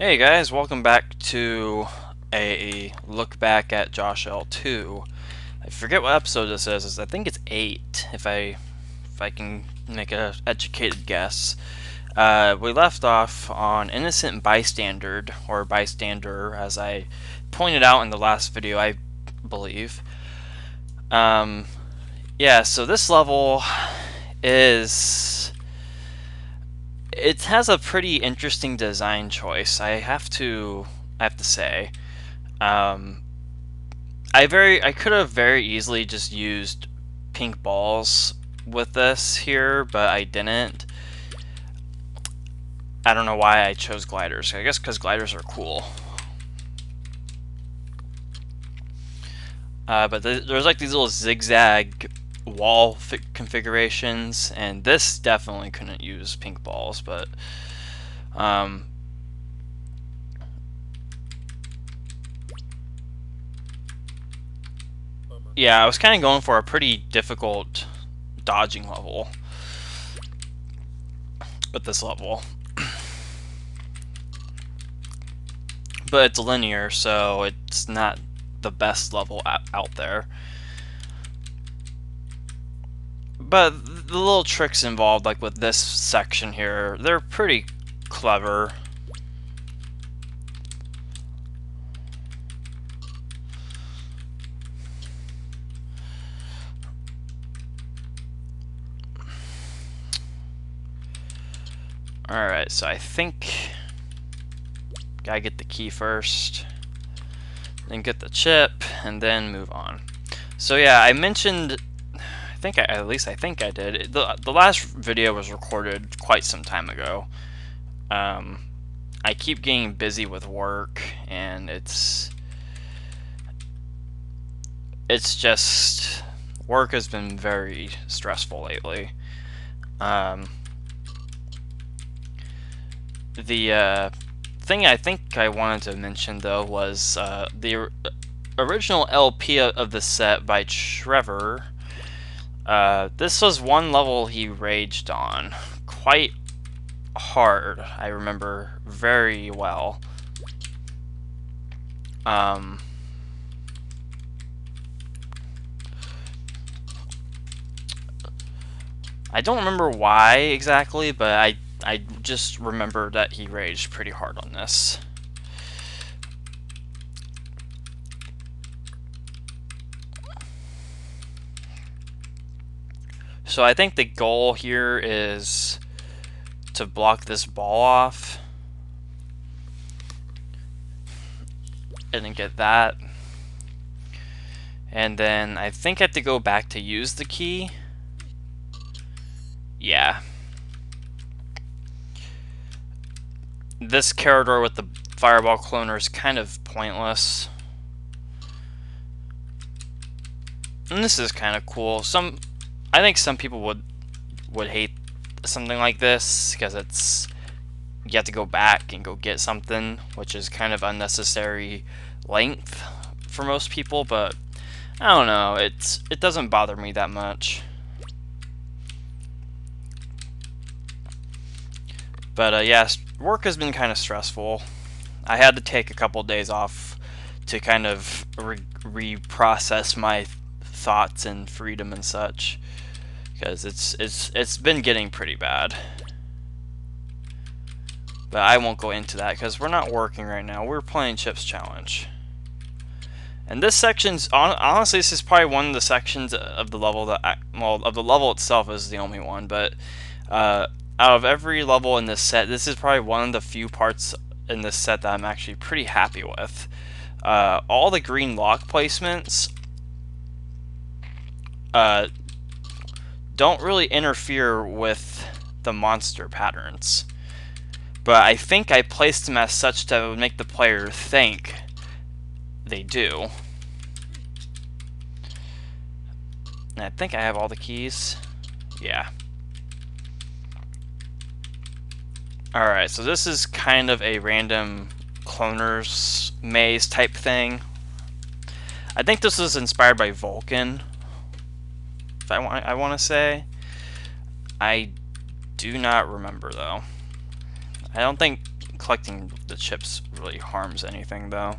Hey guys, welcome back to a look back at JoshL2. I forget what episode this is. I think it's 8, if I can make a educated guess. We left off on Innocent Bystandard, or Bystander, as I pointed out in the last video, I believe. Um, yeah, so this level is... It has a pretty interesting design choice. I have to say. Um, I could have very easily just used pink balls with this here, but I didn't. I don't know why I chose gliders. I guess because gliders are cool. But there's like these little zigzag wall configurations, and this definitely couldn't use pink balls, but yeah, I was kind of going for a pretty difficult dodging level with this level. But it's linear, so it's not the best level out there. But the little tricks involved, like with this section here, they're pretty clever. Alright, so I think gotta get the key first, then get the chip, and then move on. So yeah, I mentioned, at least I think I did. The last video was recorded quite some time ago. I keep getting busy with work, and it's just work has been very stressful lately. The thing I think I wanted to mention though was the original LP of the set by Trevor. This was one level he raged on quite hard. I remember very well. I don't remember why exactly, but I just remember that he raged pretty hard on this. So I think the goal here is to block this ball off and then get that. And then I think I have to go back to use the key. Yeah. This corridor with the fireball cloner is kind of pointless. And this is kind of cool. I think some people would hate something like this because you have to go back and go get something, which is kind of unnecessary length for most people, but I don't know, it doesn't bother me that much. But yeah, work has been kind of stressful. I had to take a couple days off to kind of reprocess my thoughts and freedom and such, because it's been getting pretty bad. But I won't go into that because we're not working right now. We're playing Chip's Challenge. And this section's honestly, this is probably one of the sections of the level that of the level itself is the only one, but out of every level in this set, this is probably one of the few parts in this set that I'm actually pretty happy with. All the green lock placements don't really interfere with the monster patterns, but I think I placed them as such that it would make the player think they do. And I think I have all the keys. Yeah. Alright, so this is kind of a random cloner's maze type thing. I think this was inspired by Vulcan, if I want to say. I do not remember though. I don't think collecting the chips really harms anything, though.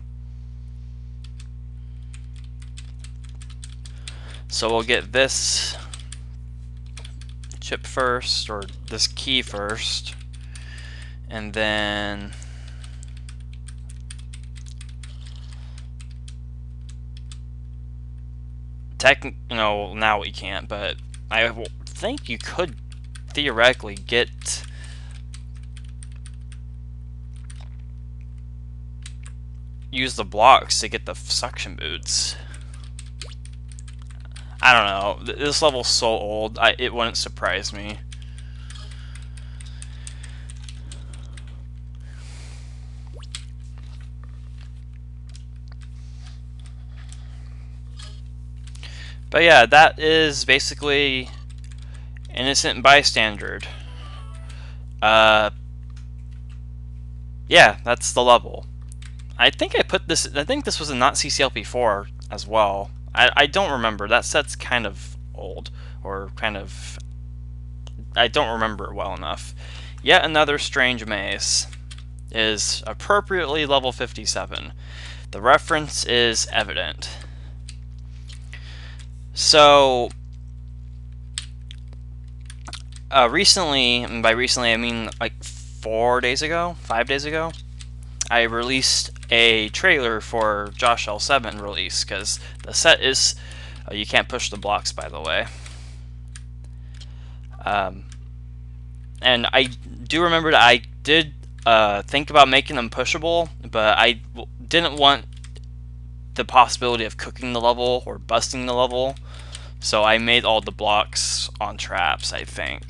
So we'll get this chip first, or this key first, and then no, now we can't, but I think you could theoretically use the blocks to get the suction boots. I don't know. This level's so old, it wouldn't surprise me. But yeah, that is basically Innocent Bystandard. Yeah, that's the level. I think this was a not CCLP4 as well. I don't remember. That set's kind of old, or kind of... I don't remember it well enough. Yet another strange maze is appropriately level 57. The reference is evident. So, recently, and by recently I mean like 5 days ago, I released a trailer for JoshL2 release, because the set is, you can't push the blocks, by the way. And I do remember that I did think about making them pushable, but I didn't want the possibility of cooking the level or busting the level, so I made all the blocks on traps, I think.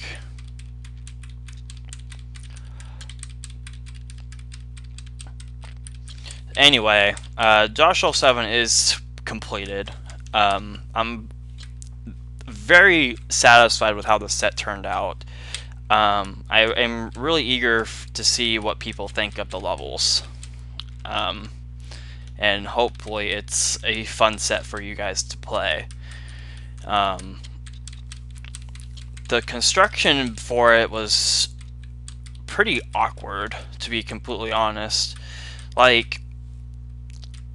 Anyway, JoshL2 is completed. I'm very satisfied with how the set turned out. I am really eager to see what people think of the levels. And hopefully it's a fun set for you guys to play. The construction for it was pretty awkward, to be completely honest. Like,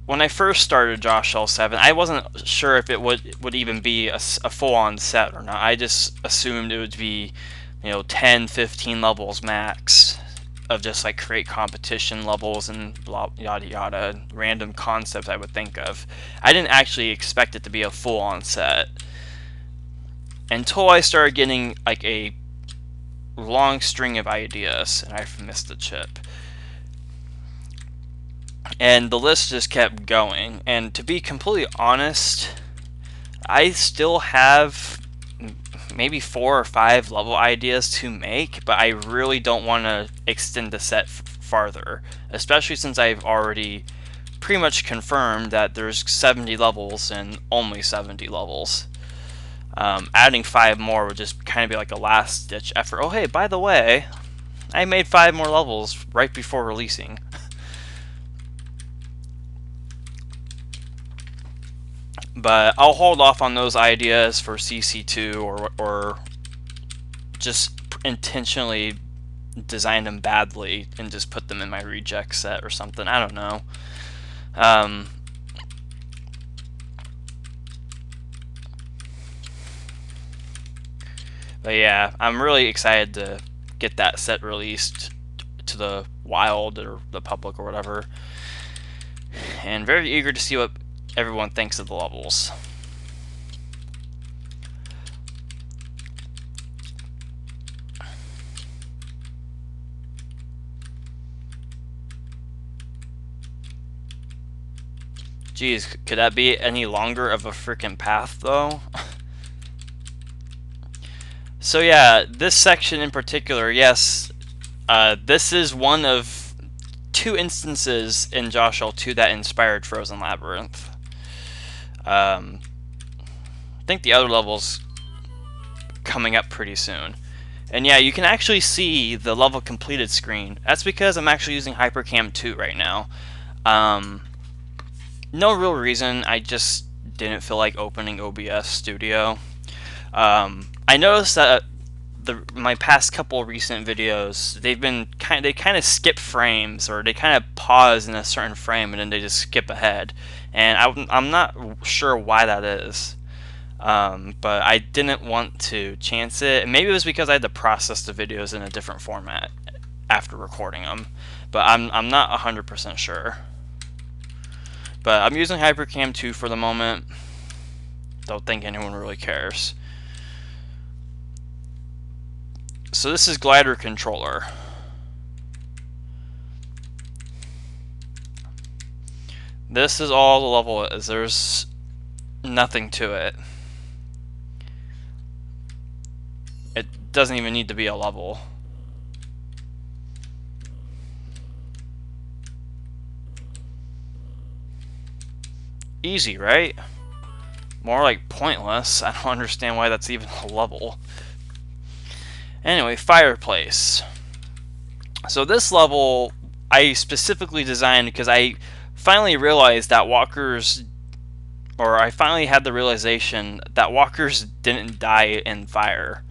when I first started JoshL2, I wasn't sure if it would even be a full-on set or not. I just assumed it would be, 10, 15 levels max of just like create competition levels and blah, yada yada, random concepts I would think of. I didn't actually expect it to be a full-on set until I started getting like a long string of ideas, and I missed the chip. And the list just kept going, and to be completely honest, I still have maybe 4 or 5 level ideas to make, but I really don't want to extend the set farther, especially since I've already pretty much confirmed that there's 70 levels and only 70 levels. Adding 5 more would just kind of be like a last-ditch effort. Oh hey, by the way, I made 5 more levels right before releasing. But I'll hold off on those ideas for CC2, or just intentionally design them badly and just put them in my reject set or something. I don't know. But yeah, I'm really excited to get that set released to the wild or the public or whatever, and very eager to see what everyone thinks of the levels. Jeez, could that be any longer of a freaking path though? So yeah, this section in particular, yes, this is one of 2 instances in JoshL2 that inspired Frozen Labyrinth. I think the other level's coming up pretty soon. And yeah, you can actually see the level completed screen. That's because I'm actually using HyperCam 2 right now. No real reason, I just didn't feel like opening OBS Studio. I noticed that my past couple recent videos, they kind of skip frames, or they kind of pause in a certain frame and then they just skip ahead, and I'm not sure why that is. But I didn't want to chance it. Maybe it was because I had to process the videos in a different format after recording them, but I'm not 100% sure. But I'm using HyperCam 2 for the moment. Don't think anyone really cares. So this is glider controller. This is all the level is. There's nothing to it. It doesn't even need to be a level. Easy, right? More like pointless. I don't understand why that's even a level. Anyway, Fireplace. So this level I specifically designed because I finally realized that walkers, or I finally had the realization that walkers didn't die in fire.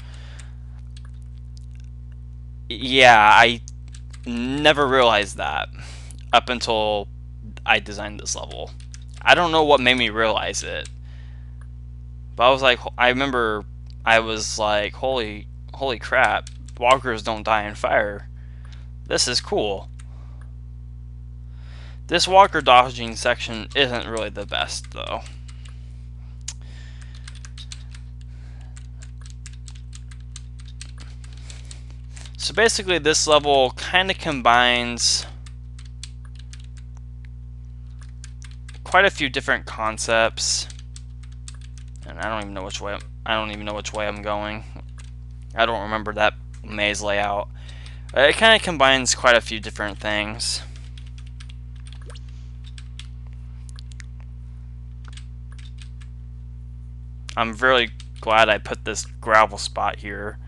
Yeah, I never realized that up until I designed this level. I don't know what made me realize it, but I remember I was like, holy crap, walkers don't die in fire. This is cool. This walker dodging section isn't really the best though. So basically this level kind of combines quite a few different concepts, and I don't even know which way I'm going. I don't remember that maze layout. It kind of combines quite a few different things. I'm really glad I put this gravel spot here.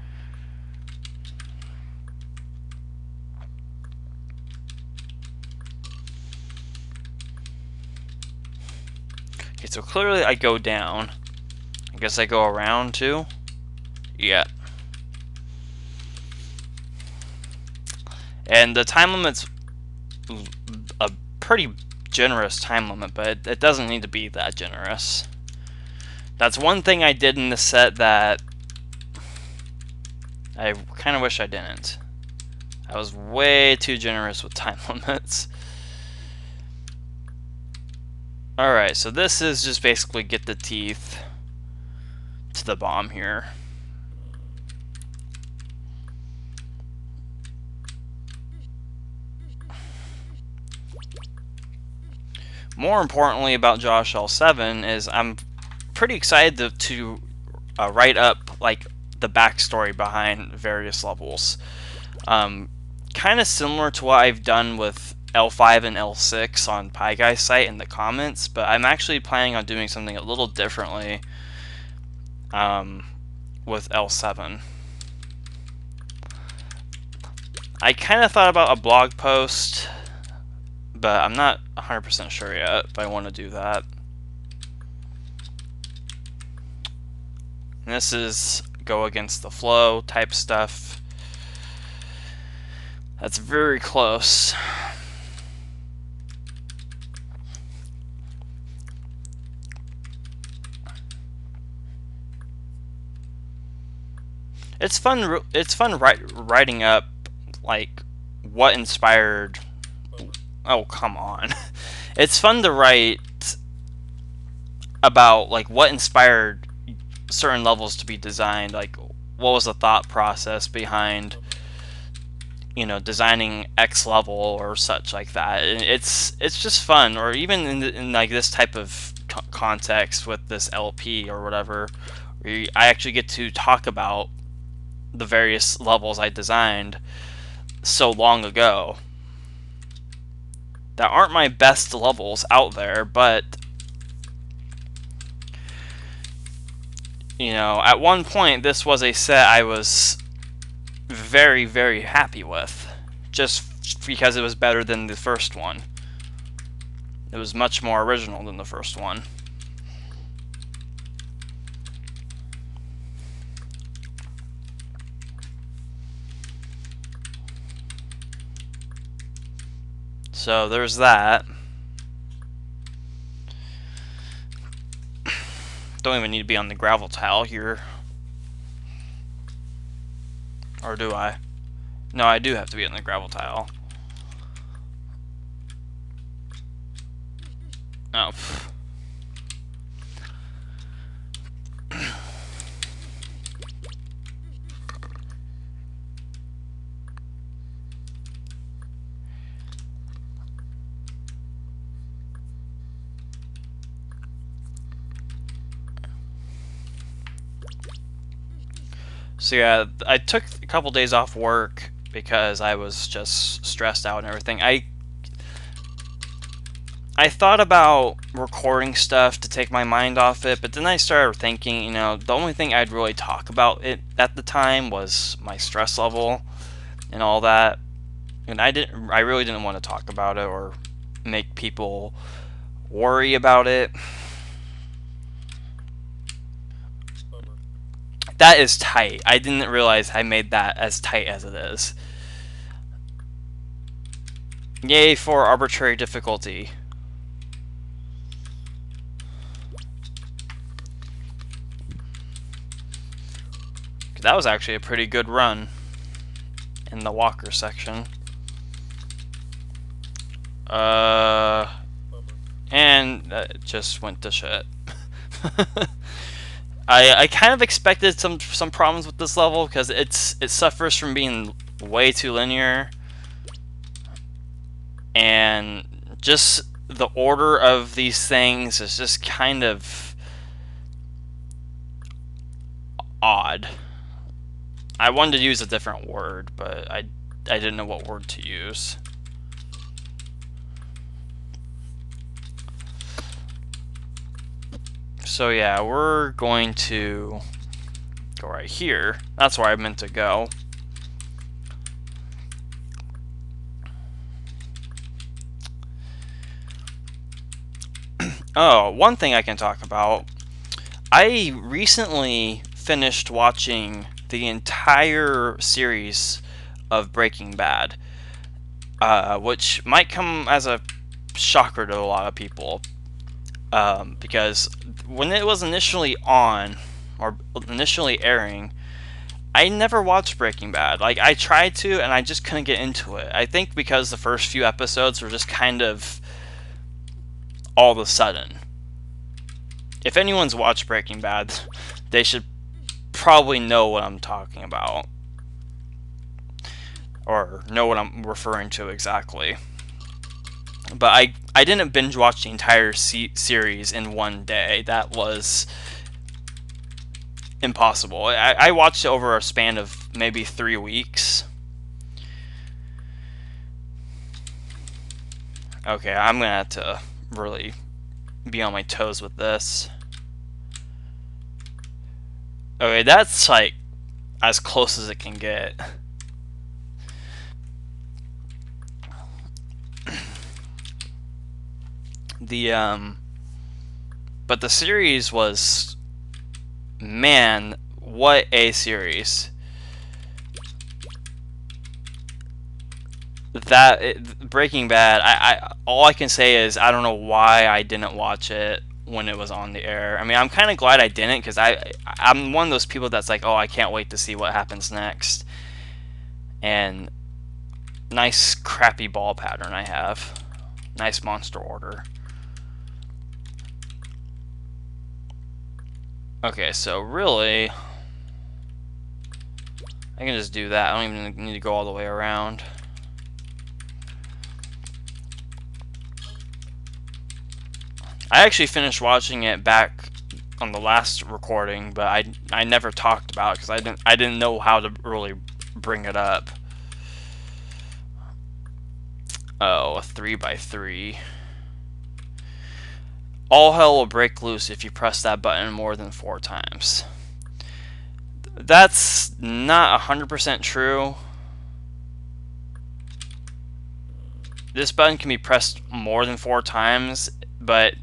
Okay, so clearly I go down. I guess I go around too? Yeah. And the time limit's a pretty generous time limit, but it doesn't need to be that generous. That's one thing I did in the set that I kind of wish I didn't. I was way too generous with time limits. Alright, so this is just basically get the teeth to the bomb here. More importantly about JoshL2 is I'm pretty excited to write up like the backstory behind various levels. Kind of similar to what I've done with L5 and L6 on Pie Guy's site in the comments, but I'm actually planning on doing something a little differently with L7. I kind of thought about a blog post, but I'm not 100% sure yet if I want to do that. And this is go against the flow type stuff. That's very close. It's fun. It's fun writing up like what inspired. Oh, come on! It's fun to write about like what inspired certain levels to be designed. Like what was the thought process behind, you know, designing X level or such like that. And it's just fun. Or even in like this type of context with this LP or whatever, where I actually get to talk about the various levels I designed so long ago that aren't my best levels out there, but you know, at one point this was a set I was very, very happy with, just because it was better than the first one. It was much more original than the first one. So there's that. Don't even need to be on the gravel tile here. Or do I? No, I do have to be on the gravel tile. Oh. So yeah, I took a couple days off work because I was just stressed out and everything. I thought about recording stuff to take my mind off it, but then I started thinking, you know, the only thing I'd really talk about it at the time was my stress level and all that. And I really didn't want to talk about it or make people worry about it. That is tight. I didn't realize I made that as tight as it is. Yay for arbitrary difficulty. That was actually a pretty good run in the walker section. And it just went to shit. I kind of expected some problems with this level because it suffers from being way too linear, and just the order of these things is just kind of odd. I wanted to use a different word, but I didn't know what word to use. So yeah, we're going to go right here. That's where I meant to go. Oh, one thing I can talk about. I recently finished watching the entire series of Breaking Bad, which might come as a shocker to a lot of people, because when it was initially on, or initially airing, I never watched Breaking Bad. Like, I tried to, and I just couldn't get into it. I think because the first few episodes were just kind of all of a sudden. If anyone's watched Breaking Bad, they should probably know what I'm talking about, or know what I'm referring to exactly. But I didn't binge watch the entire series in one day. That was impossible. I watched it over a span of maybe 3 weeks. Okay, I'm gonna have to really be on my toes with this. Okay, that's like as close as it can get. But the series was, man, what a series. Breaking Bad, all I can say is I don't know why I didn't watch it when it was on the air. I mean, I'm kind of glad I didn't, because I'm one of those people that's like, oh, I can't wait to see what happens next. And nice crappy ball pattern I have. Nice monster order. Okay, so really, I can just do that. I don't even need to go all the way around. I actually finished watching it back on the last recording, but I never talked about it because I didn't know how to really bring it up. Oh, a 3x3. All hell will break loose if you press that button more than 4 times. That's not 100% true. This button can be pressed more than 4 times, but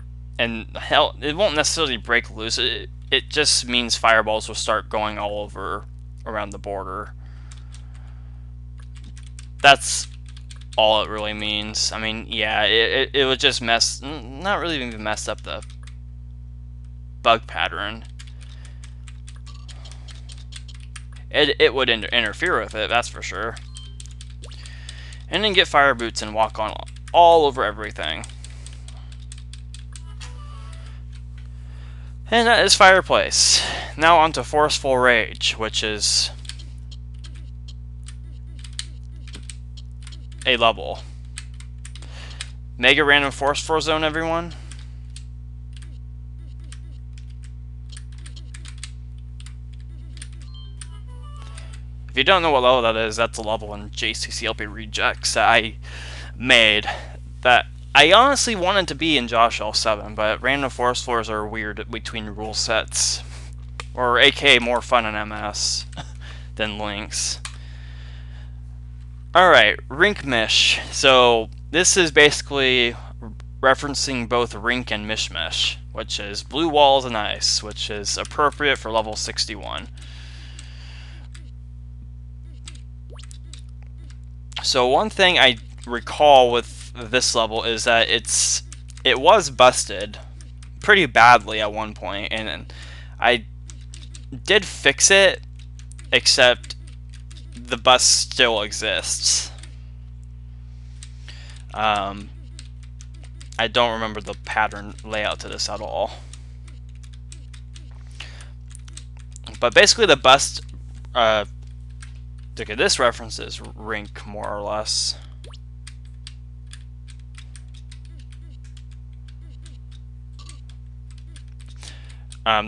hell, it won't necessarily break loose. It just means fireballs will start going all over around the border. That's all it really means. I mean, yeah, it would just not really even mess up the bug pattern. It would interfere with it, that's for sure. And then get fire boots and walk on all over everything. And that is Fireplace. Now on to Forceful Rage, which is a level. Mega Random Force 4 Zone, everyone. If you don't know what level that is, that's a level in JCCLP Rejects that I made that I honestly wanted to be in JoshL2, but random force floors are weird between rule sets, or aka more fun in MS than Links. Alright, Rink-Mish. So this is basically referencing both Rink and Mish, which is blue walls and ice, which is appropriate for level 61. So one thing I recall with this level is that it was busted pretty badly at one point, and I did fix it, except the bust still exists. I don't remember the pattern layout to this at all. But basically the bust, look at this, references Rink more or less.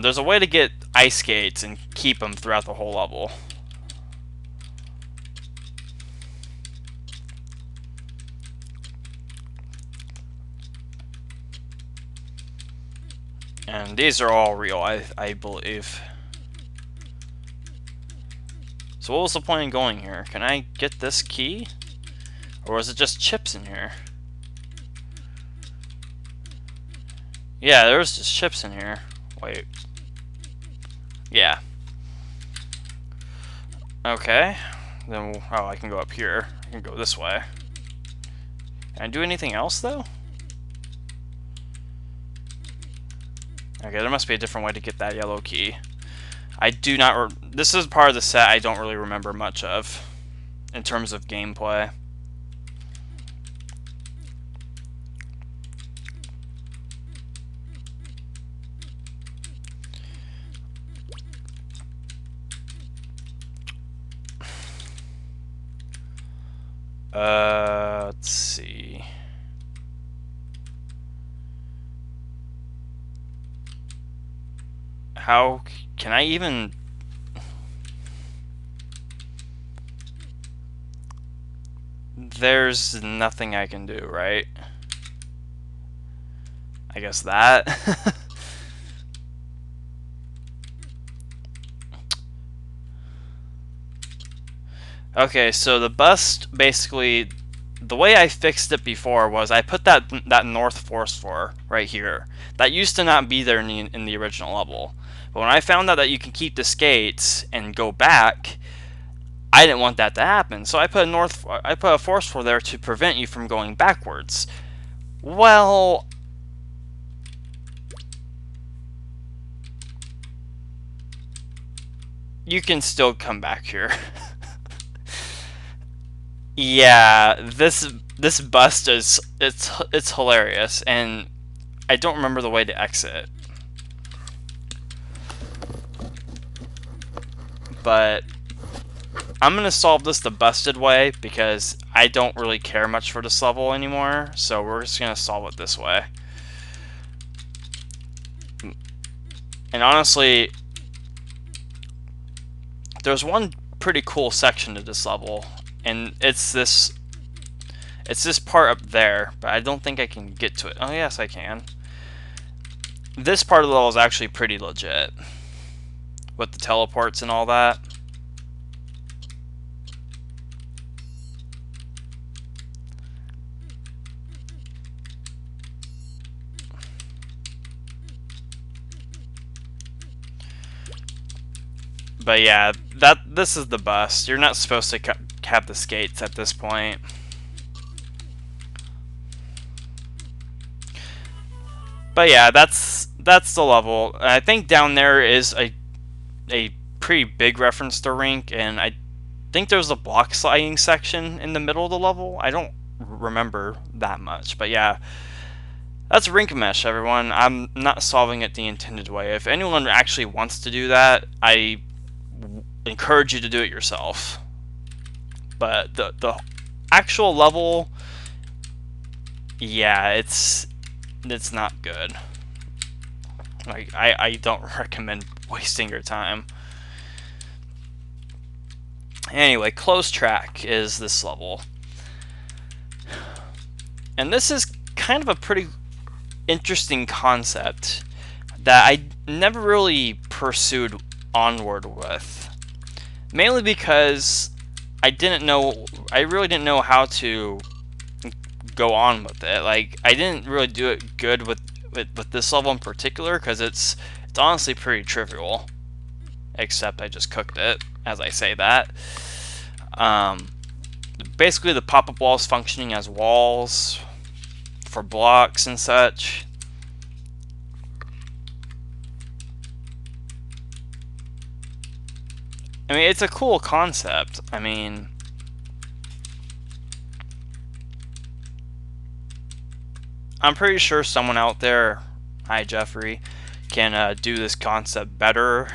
There's a way to get ice skates and keep them throughout the whole level. And these are all real, I believe. So what was the point in going here? Can I get this key? Or was it just chips in here? Yeah, there was just chips in here. Wait. Yeah. Okay. Then, oh, I can go up here. I can go this way. Can I do anything else, though? Okay, there must be a different way to get that yellow key. I do not... This is part of the set I don't really remember much of in terms of gameplay. Let's see. How can I even... There's nothing I can do, right? I guess that. Okay, so the bust, basically, the way I fixed it before was I put that north force floor right here. That used to not be there in the original level. But when I found out that you can keep the skates and go back, I didn't want that to happen. So I put a force floor there to prevent you from going backwards. Well, you can still come back here. Yeah, this bust is it's hilarious, and I don't remember the way to exit. But I'm gonna solve this the busted way because I don't really care much for this level anymore, so we're just gonna solve it this way. And honestly, there's one pretty cool section to this level, and it's this part up there, but I don't think I can get to it. Oh yes, I can. This part of the level is actually pretty legit with the teleports and all that. But yeah, this is the bust. You're not supposed to have the skates at this point. But yeah, that's the level. I think down there is a pretty big reference to Rink, and I think there's a block sliding section in the middle of the level. I don't remember that much, but yeah, that's Rink-Mish, everyone. I'm not solving it the intended way. If anyone actually wants to do that, I encourage you to do it yourself. But the actual level, yeah, it's not good. Like, I don't recommend wasting your time. Anyway, Close Track is this level. And this is kind of a pretty interesting concept that I never really pursued onward with. Mainly because I really didn't know how to go on with it. Like, I didn't really do it good with this level in particular, because it's honestly pretty trivial. Except I just cooked it, as I say that. Basically, the pop-up walls functioning as walls for blocks and such. I mean, it's a cool concept. I mean, I'm pretty sure someone out there, hi Jeffrey, can do this concept better.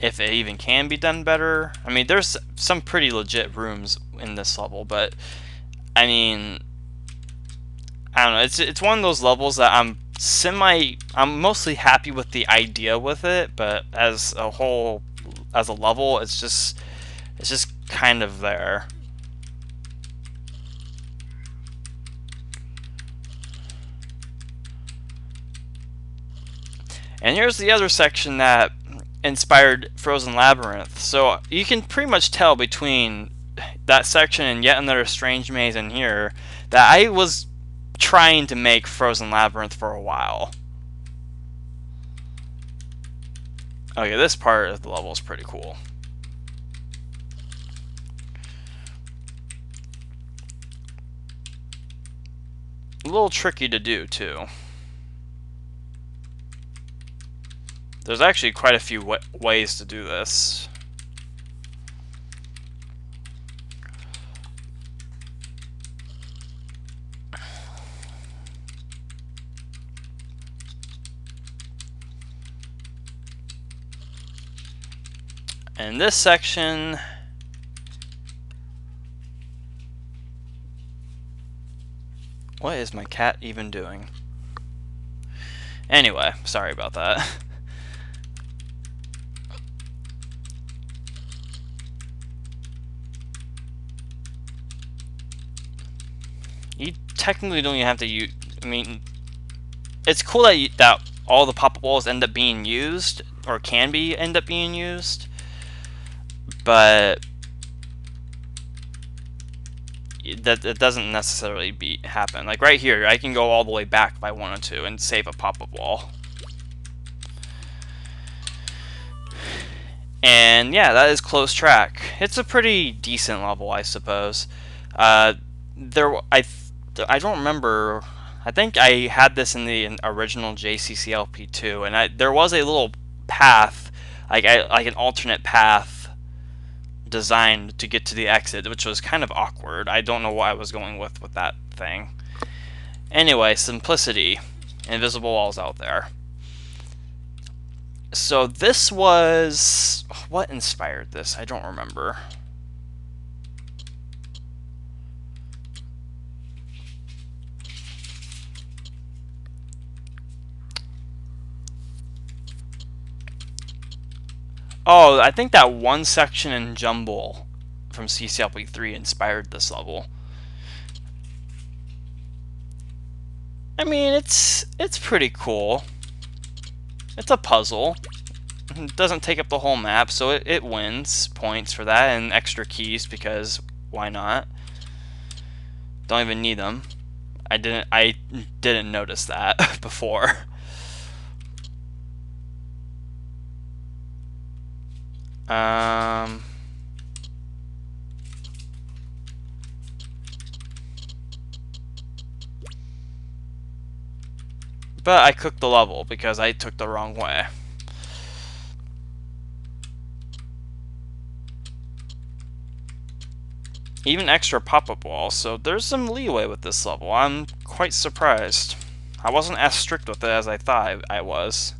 If it even can be done better. I mean, there's some pretty legit rooms in this level, but I mean, I don't know. It's one of those levels that I'm mostly happy with the idea with it, but as a whole, as a level, it's just kind of there. And here's the other section that inspired Frozen Labyrinth. So you can pretty much tell between that section and Yet Another Strange Maze in here that I was trying to make Frozen Labyrinth for a while. Okay, this part of the level is pretty cool. A little tricky to do too. There's actually quite a few ways to do this. And this section, what is my cat even doing? Anyway, sorry about that. You technically don't even have to use. I mean, it's cool that that all the pop-up walls end up being used, or can end up being used, but that doesn't necessarily happen. Like right here, I can go all the way back if I wanted to and save a pop-up wall. And yeah, that is Close Track. It's a pretty decent level, I suppose. I don't remember. I think I had this in the original JCCLP2, and there was a little path, like an alternate path designed to get to the exit, which was kind of awkward. I don't know what I was going with that thing. Anyway, simplicity. Invisible walls out there. So this was... what inspired this? I don't remember. Oh, I think that one section in Jumble from CCLP3 inspired this level. I mean, it's pretty cool. It's a puzzle. It doesn't take up the whole map, so it wins points for that, and extra keys, because why not? Don't even need them. I didn't notice that before. but I cooked the level because I took the wrong way. Even extra pop-up walls, so there's some leeway with this level. I'm quite surprised. I wasn't as strict with it as I thought I was.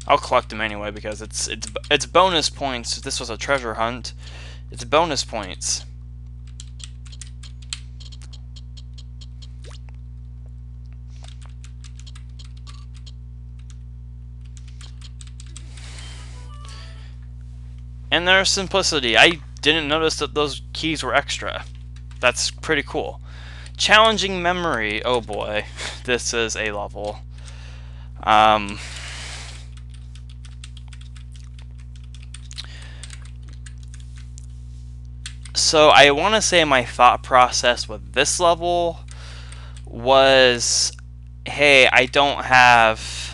I'll collect them anyway because it's bonus points. This was a treasure hunt. It's bonus points. And there's simplicity. I didn't notice that those keys were extra. That's pretty cool. Challenging memory. Oh boy, this is a level. So I want to say my thought process with this level was, hey, I don't have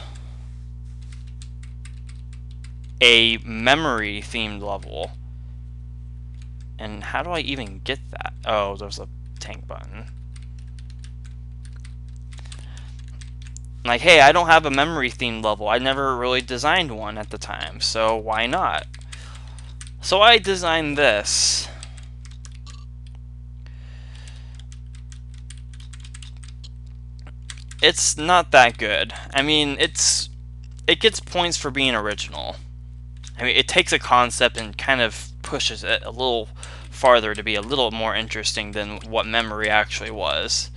a memory themed level. And how do I even get that? Oh, there's a tank button. Like, hey, I don't have a memory themed level. I never really designed one at the time, so why not? So I designed this. It's not that good. I mean, it gets points for being original. I mean, it takes a concept and kind of pushes it a little farther to be a little more interesting than what memory actually was.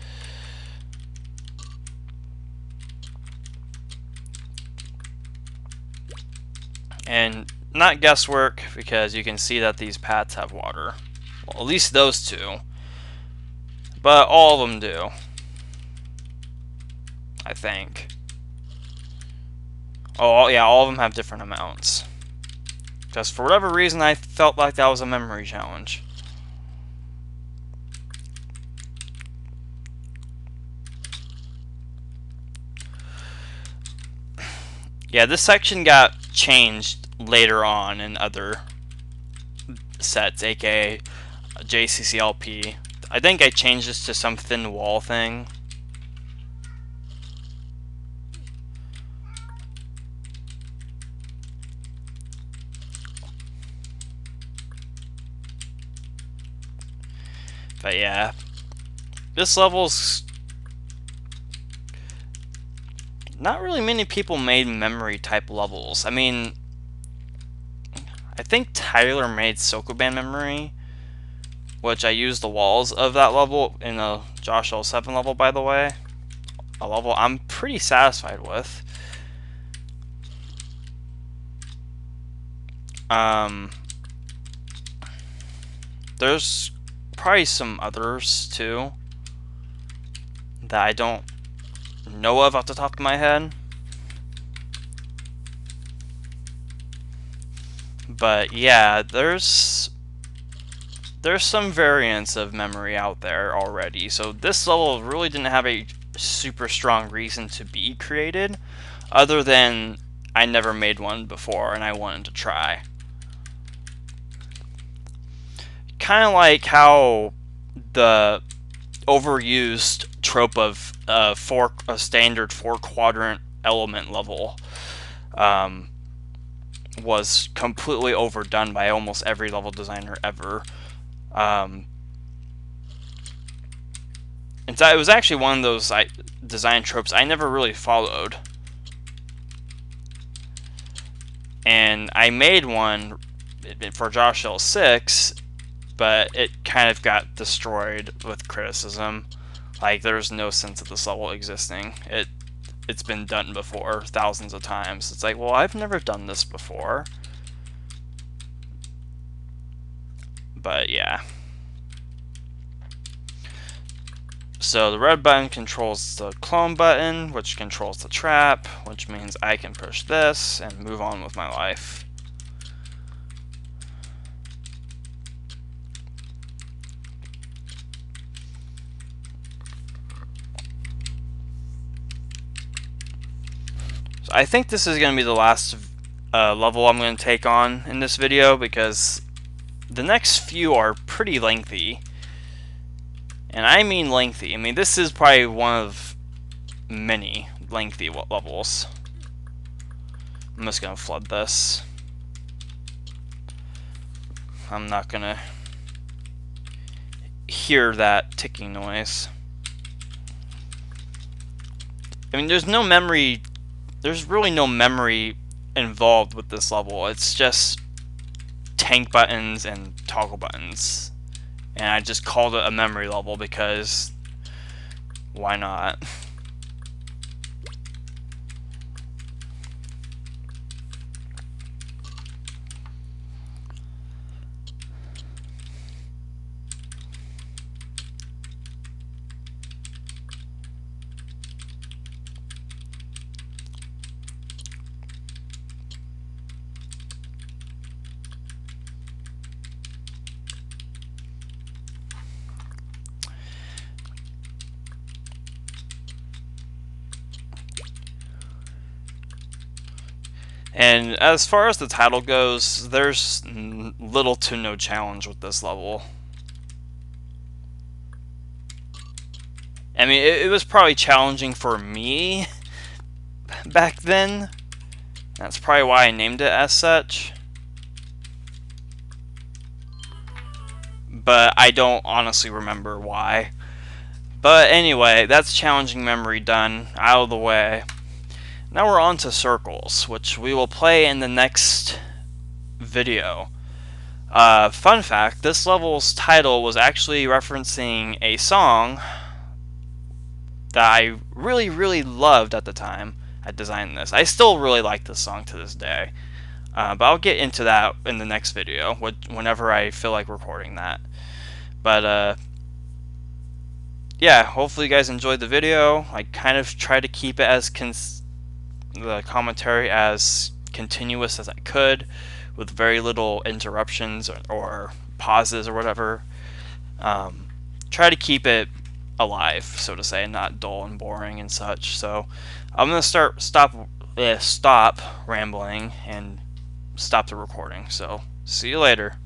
And not guesswork, because you can see that these pads have water. Well, at least those two. But all of them do, I think. Oh, yeah, all of them have different amounts. Just for whatever reason, I felt like that was a memory challenge. Yeah, this section got changed later on in other sets, aka JCCLP. I think I changed this to some thin wall thing. But yeah, this level's not really many people made memory type levels. I mean, I think Tyler made Sokoban memory, which I used the walls of that level in a JoshL2 level, by the way. A level I'm pretty satisfied with. There's probably some others too that I don't know of off the top of my head, but yeah, there's some variants of memory out there already. So this level really didn't have a super strong reason to be created, other than I never made one before and I wanted to try. Kind of like how the overused trope of a standard 4-quadrant element level was completely overdone by almost every level designer ever. And so it was actually one of those design tropes I never really followed. And I made one for JoshL6, but it kind of got destroyed with criticism. Like, there's no sense of this level existing. It's been done before thousands of times. It's like, well, I've never done this before. But yeah. So the red button controls the clone button, which controls the trap, which means I can push this and move on with my life. I think this is going to be the last level I'm going to take on in this video, because the next few are pretty lengthy. And I mean lengthy. I mean, this is probably one of many lengthy levels. I'm just gonna flood this. I'm not gonna hear that ticking noise. I mean, there's really no memory involved with this level. It's just tank buttons and toggle buttons. And I just called it a memory level because why not? And as far as the title goes, there's little to no challenge with this level. I mean, it was probably challenging for me back then. That's probably why I named it as such. But I don't honestly remember why. But anyway, that's challenging memory done, out of the way. Now we're on to circles, which we will play in the next video. Fun fact, this level's title was actually referencing a song that I really, really loved at the time I designed this. I still really like this song to this day. But I'll get into that in the next video, whenever I feel like recording that. But, yeah, hopefully you guys enjoyed the video. I kind of tried to keep it as the commentary as continuous as I could, with very little interruptions or pauses or whatever. Try to keep it alive, so to say, not dull and boring and such. So I'm gonna stop rambling and stop the recording. So see you later.